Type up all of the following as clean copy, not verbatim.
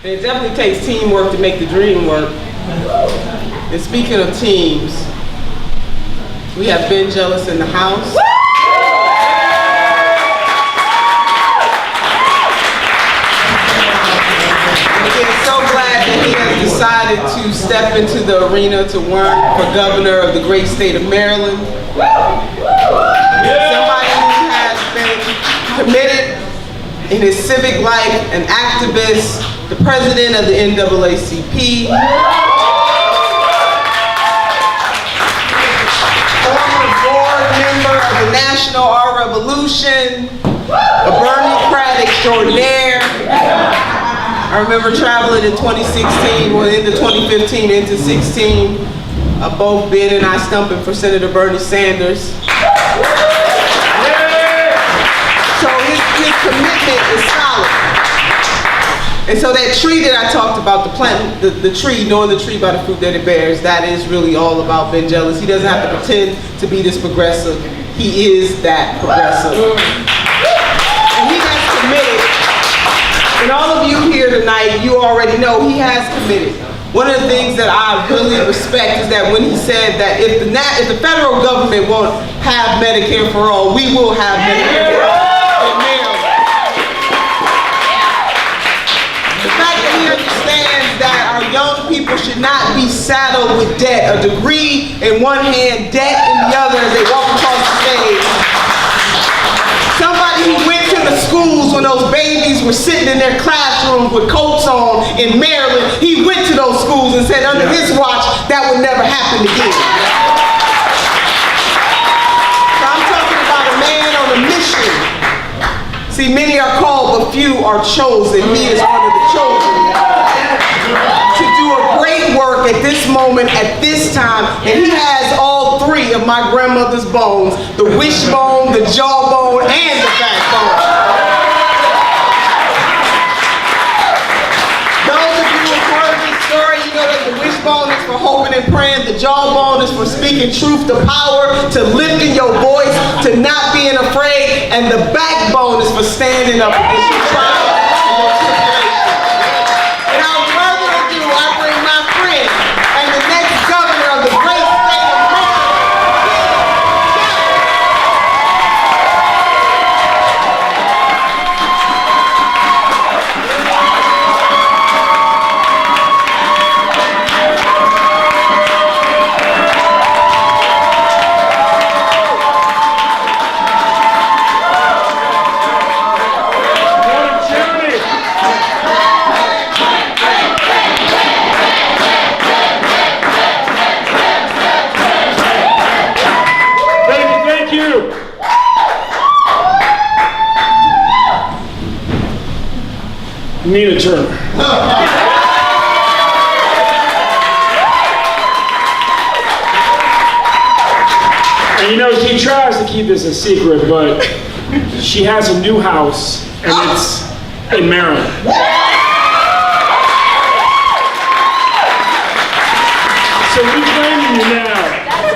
It definitely takes teamwork to make the dream work. And speaking of teams, we have Ben Jealous in the house. Again, so glad that he has decided to step into the arena to run for governor of the great state of Maryland. Somebody who has been committed in his civic life, an activist, the president of the NAACP, former board member of the National Art Revolution, a Bernie Pratt extraordinaire. I remember traveling in 2016, well into 2015, into 16, both Ben and I stumping for Senator Bernie Sanders. So his commitment is solid. And so that tree that I talked about, the plant, the tree, knowing the tree by the fruit that it bears, that is really all about Ben Jealous. He doesn't have to pretend to be this progressive. He is that progressive. And he has committed. And all of you here tonight, you already know he has committed. One of the things that I really respect is that when he said that if the federal government won't have Medicare for all, we will have Medicare for all in Maryland. The fact that he understands that our young people should not be saddled with debt, a degree in one hand, debt in the other as they walk across the stage. Somebody who went to the schools when those babies were sitting in their classrooms with coats on in Maryland, he went to those schools and said under his watch, that would never happen again. So I'm talking about a man on a mission. See, many are called, but few are chosen. He is one of the chosen to do a great work at this moment, at this time, and he has all three of my grandmother's bones, the wishbone, the jawbone, and the backbone. Those of you who've heard this story, you know that the wishbone is for hoping and praying, the jawbone is for speaking truth to power, to lifting your voice, to not being afraid, and the backbone is for standing up against your trial and your tribulation. Without further ado, I bring my friend and the next governor of the great state of Maryland, Nina Turner. And you know, she tries to keep this a secret, but she has a new house, and it's in Maryland. So we claim you now. That's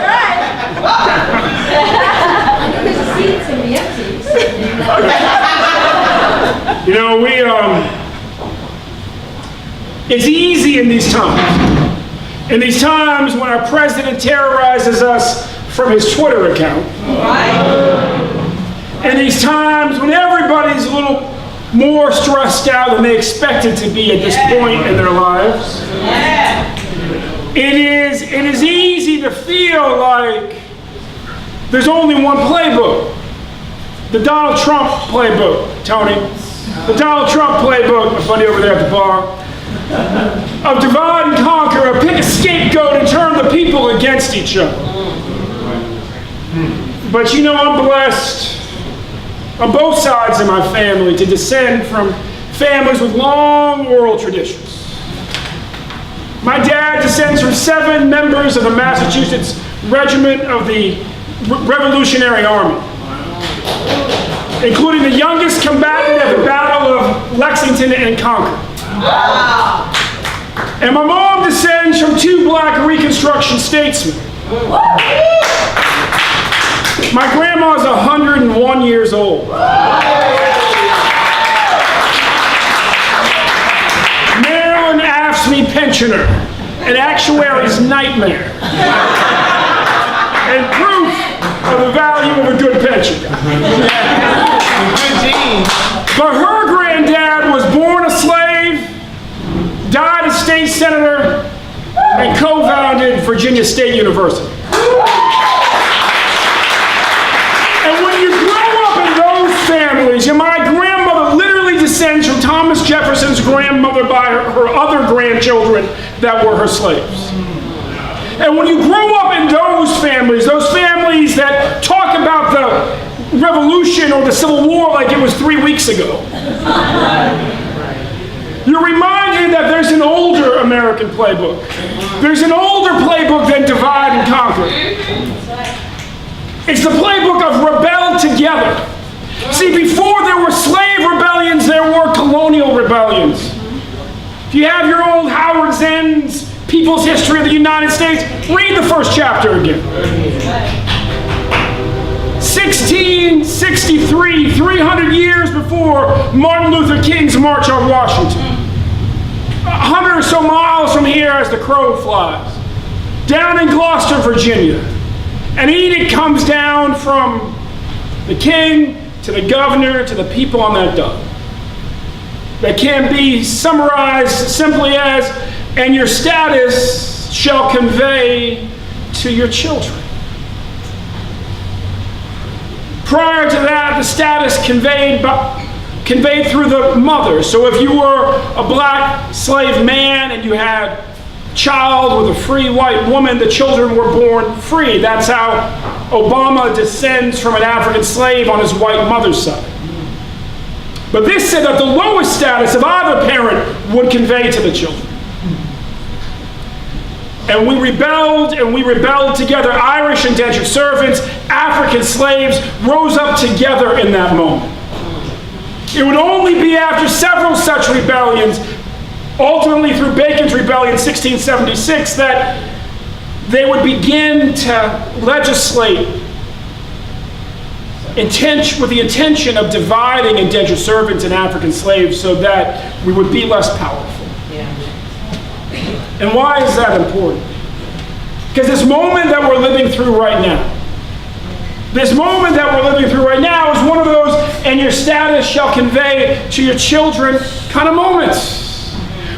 right. There's seats in the empties. You know, it's easy in these times. In these times when our president terrorizes us from his Twitter account. Right. In these times when everybody's a little more stressed out than they expected to be at this point in their lives. Yeah. It is easy to feel like there's only one playbook. The Donald Trump playbook, Tony. The Donald Trump playbook, my buddy over there at the bar, of divide and conquer, or pick a scapegoat and turn the people against each other. But you know, I'm blessed on both sides of my family to descend from families with long oral traditions. My dad descends from 7 members of the Massachusetts Regiment of the Revolutionary Army, including the youngest combatant at the Battle of Lexington and Concord. Wow. And my mom descends from 2 black Reconstruction statesmen. My grandma's 101 years old. Mary Cosby pensioner, an actuary's nightmare, and proof of the value of a good pension. Good genes. But her granddad was born a slave, died a state senator, and co-founded Virginia State University. And when you grow up in those families, and my grandmother literally descends from Thomas Jefferson's grandmother by her other grandchildren that were her slaves. And when you grow up in those families that talk about the Revolution or the Civil War like it was 3 weeks ago, you're reminded that there's an older American playbook. There's an older playbook than divide and conquer. It's the playbook of rebel together. See, before there were slave rebellions, there were colonial rebellions. If you have your old Howard Zinn's People's History of the United States, read the first chapter again. 1663, 300 years before Martin Luther King's March on Washington. 100 or so miles from here as the crow flies. Down in Gloucester, Virginia, an edict comes down from the king to the governor to the people on that dock that can be summarized simply as, and your status shall convey to your children. Prior to that, the status conveyed through the mother. So if you were a black slave man and you had a child with a free white woman, the children were born free. That's how Obama descends from an African slave on his white mother's side. But this said that the lowest status of either parent would convey to the children. And we rebelled together. Irish indentured servants, African slaves rose up together in that moment. It would only be after several such rebellions, ultimately through Bacon's Rebellion in 1676, that they would begin to legislate with the intention of dividing indentured servants and African slaves so that we would be less powerful. And why is that important? Because this moment that we're living through right now, is one of those, and your status shall convey to your children kind of moments.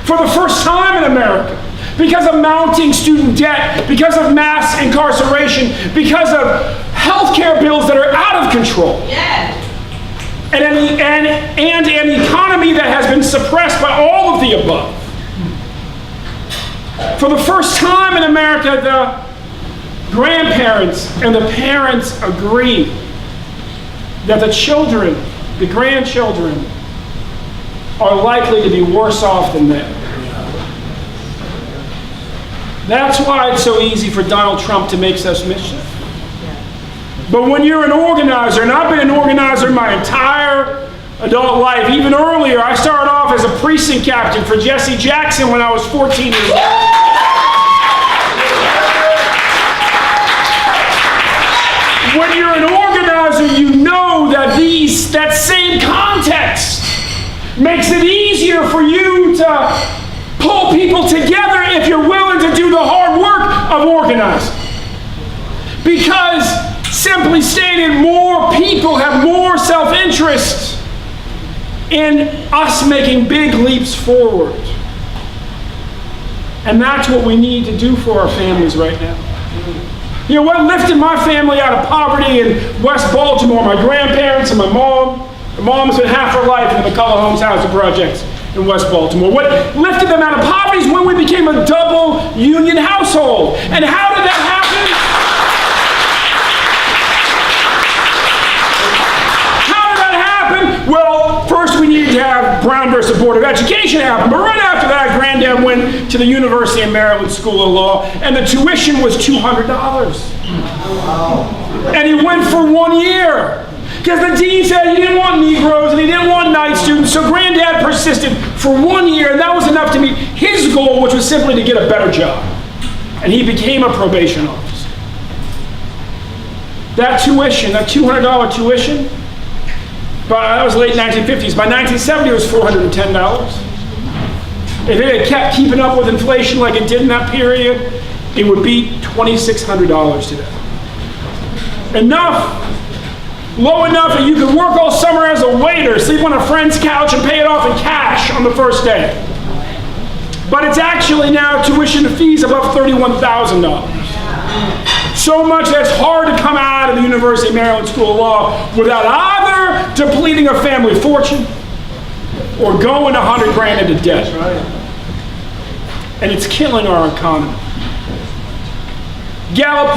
For the first time in America, because of mounting student debt, because of mass incarceration, because of health care bills that are out of control, and an economy that has been suppressed by all of the above. For the first time in America, the grandparents and the parents agree that the children, the grandchildren, are likely to be worse off than them. That's why it's so easy for Donald Trump to make such mischief. But when you're an organizer, and I've been an organizer my entire adult life, even earlier, I started off as a precinct captain for Jesse Jackson when I was 14 years old. When you're an organizer, you know that that same context makes it easier for you to pull people together if you're willing to do the hard work of organizing. Because, simply stated, more people have more self-interest in us making big leaps forward. And that's what we need to do for our families right now. You know what lifted my family out of poverty in West Baltimore? My grandparents and my mom. My mom has been half her life in the McCullough Homes Housing Projects in West Baltimore. What lifted them out of poverty is when we became a double union household. And how did that happen? Well, first we needed to have Brown versus Board of Education happen, but right after that, Granddad went to the University of Maryland School of Law, and the tuition was $200. And he went for 1 year, because the dean said he didn't want Negroes and he didn't want night students, so Granddad persisted for 1 year, and that was enough to meet his goal, which was simply to get a better job. And he became a probation officer. That tuition, that $200 tuition, that was late 1950s. By 1970, it was $410. if it had kept keeping up with inflation like it did in that period, it would be $2,600 today. Low enough that you could work all summer as a waiter, sleep on a friend's couch, and pay it off in cash on the first day. But it's actually now tuition fees above $31,000. So much that it's hard to come out of the University of Maryland School of Law without either depleting a family fortune or going 100 grand into debt. And it's killing our economy. Gallup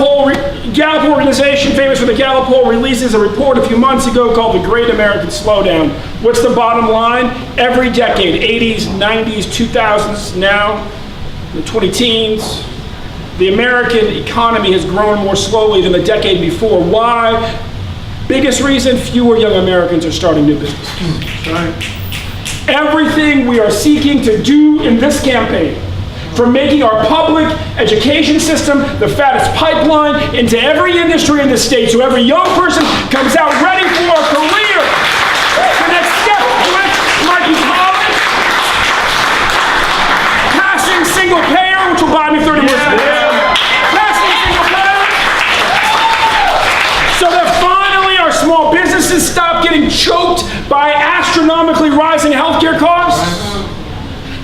organization, famous for the Gallup poll, releases a report a few months ago called The Great American Slowdown. What's the bottom line? Every decade, 80s, 90s, 2000s, now, the 20-teens, the American economy has grown more slowly than the decade before. Why? Biggest reason, fewer young Americans are starting new businesses. Everything we are seeking to do in this campaign, from making our public education system the fattest pipeline into every industry in the state, so every young person comes out ready for a career. The next step might be college, passing single payer, which will buy me 30 more seconds. Passing single payer, so that finally our small businesses stop getting choked by astronomically rising healthcare costs.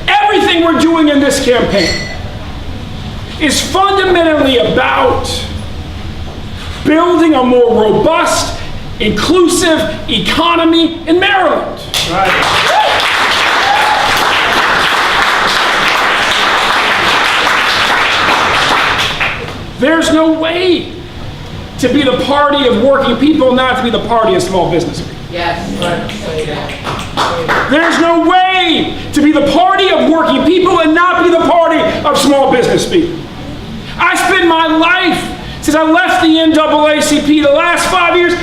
Everything we're doing in this campaign is fundamentally about building a more robust, inclusive economy in Maryland. There's no way to be the party of working people, not to be the party of small business people. Yes. There's no way to be the party of working people and not be the party of small business people. I spent my life, since I left the NAACP, the last 5 years,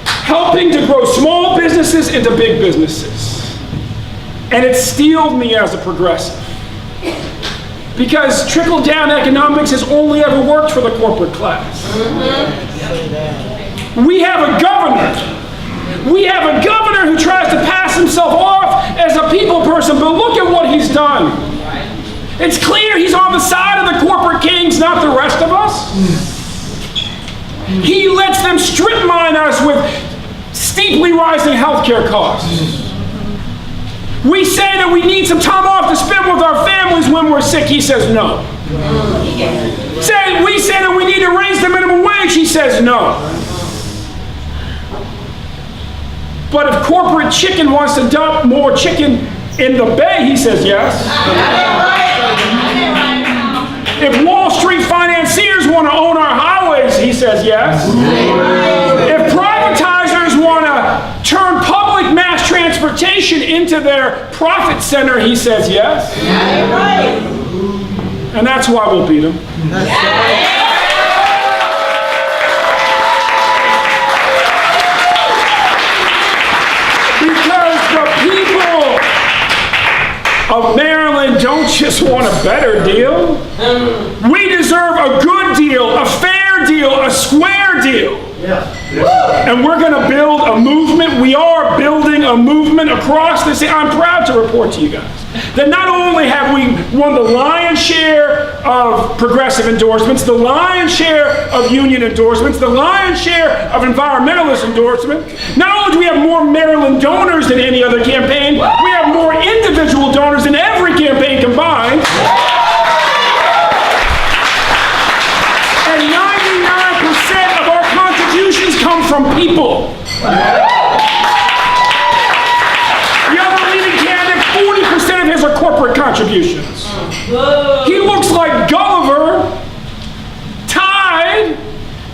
helping to grow small businesses into big businesses. And it steeled me as a progressive. Because trickle-down economics has only ever worked for the corporate class. We have a governor who tries to pass himself off as a people person, but look at what he's done. It's clear he's on the side of the corporate kings, not the rest of us. He lets them strip mine us with steeply rising healthcare costs. We say that we need some time off to spend with our families when we're sick. He says no. We say that we need to raise the minimum wage. He says no. But if corporate chicken wants to dump more chicken in the bay, he says yes. If Wall Street financiers want to own our highways, he says yes. If privatizers want to turn public mass transportation into their profit center, he says yes. And that's why we'll beat him. Of Maryland don't just want a better deal. We deserve a good deal, a fair deal, a square deal. And we're going to build a movement. We are building a movement across the state. I'm proud to report to you guys that not only have we won the lion's share of progressive endorsements, the lion's share of union endorsements, the lion's share of environmentalist endorsement, not only do we have more Maryland donors than any other campaign, we have more individual donors than every campaign combined. And 99% of our contributions come from people. The other leading candidate, 40% of his are corporate contributions. He looks like Gulliver tied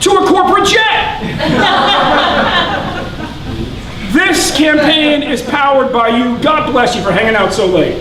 to a corporate jet. This campaign is powered by you. God bless you for hanging out so late.